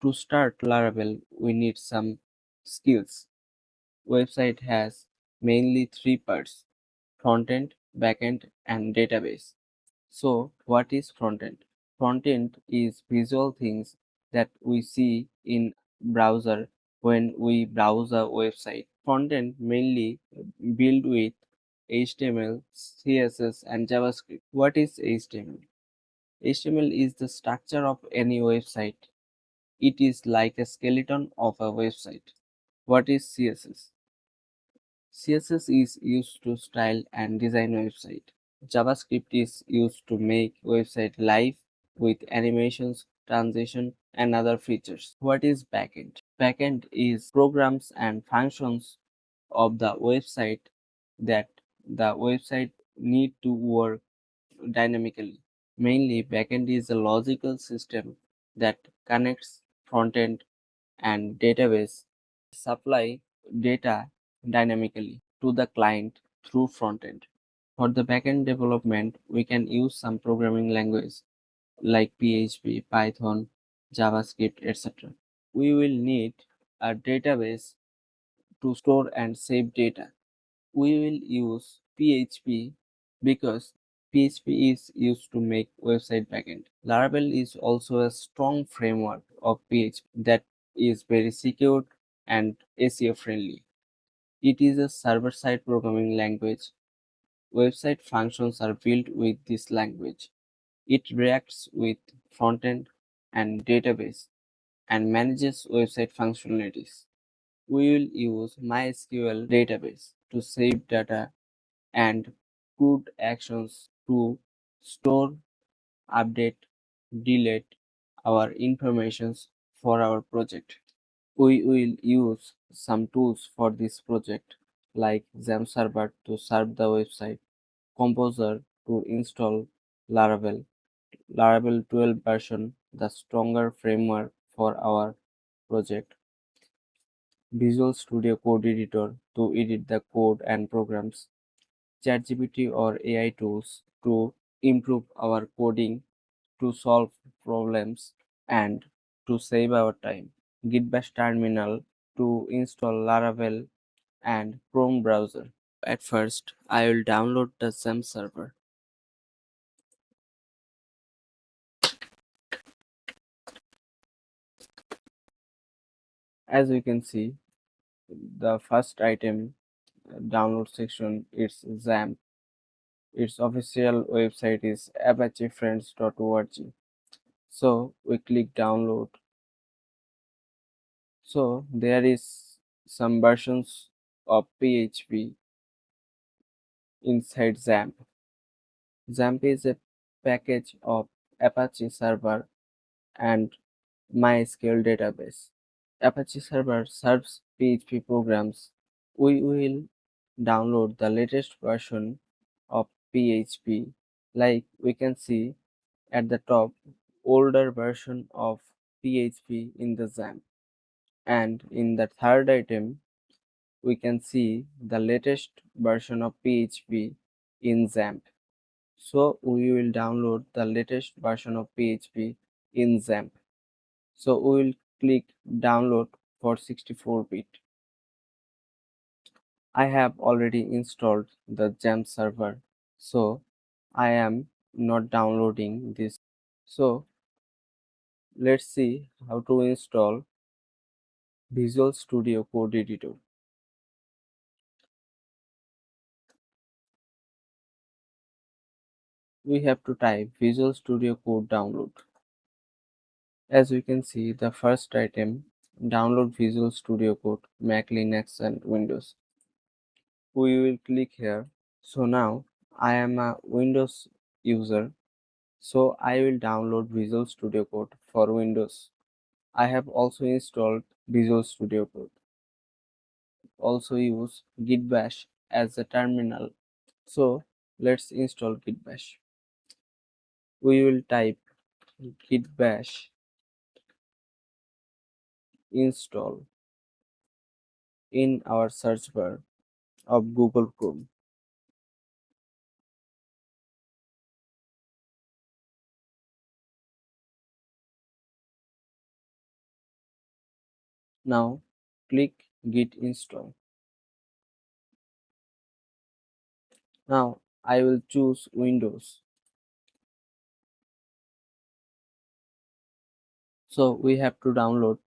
To start Laravel, we need some skills. Website has mainly three parts: frontend, backend, and database. So, what is frontend? Frontend is visual things that we see in browser when we browse a website. Frontend mainly built with HTML, CSS, and JavaScript. What is HTML? HTML is the structure of any website. It is like a skeleton of a website. What is CSS? CSS is used to style and design website. JavaScript is used to make website live with animations, transition, and other features. What is backend? Backend is programs and functions of the website that the website need to work dynamically. Mainly, backend is a logical system that connects frontend and database, supply data dynamically to the client through frontend. For the backend development, we can use some programming language like PHP, Python, JavaScript, etc. We will need a database to store and save data. We will use PHP because PHP is used to make website backend. Laravel is also a strong framework of PHP that is very secure and SEO friendly. It is a server-side programming language. Website functions are built with this language. It reacts with frontend and database and manages website functionalities. We will use MySQL database to save data and CRUD actions to store, update, delete our informations for our project. We will use some tools for this project like XAMPP server to serve the website, Composer to install Laravel, Laravel 12 version, the stronger framework for our project, Visual Studio Code Editor to edit the code and programs, ChatGPT or AI tools to improve our coding, to solve problems, and to save our time. Git Bash terminal to install Laravel and Chrome browser. At first, I will download the XAMPP server. As we can see, the first item download section is XAMPP. Its official website is apachefriends.org. So we click download. So there is some versions of PHP inside XAMPP. XAMPP is a package of Apache server and MySQL database. Apache server serves PHP programs. We will download the latest version of PHP. Like we can see at the top, older version of PHP in the XAMPP. And in the third item, we can see the latest version of PHP in XAMPP. So we will download the latest version of PHP in XAMPP. So we will click download for 64-bit. I have already installed the XAMPP server, so I am not downloading this. So let's see how to install Visual Studio Code Editor. We have to type Visual Studio Code download. As we can see, the first item, download Visual Studio Code, Mac, Linux and Windows. We will click here. So now I am a Windows user, so I will download Visual Studio Code for Windows. I have also installed Visual Studio Code. Also use Git Bash as a terminal. So let's install Git Bash. We will type Git Bash install in our search bar of Google Chrome. Now click Git install. Now I will choose Windows. So we have to download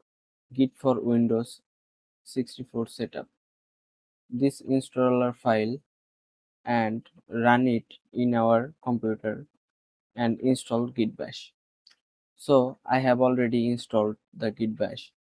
Git for Windows 64 setup. This installer file and run it in our computer and install Git bash. So I have already installed the Git bash.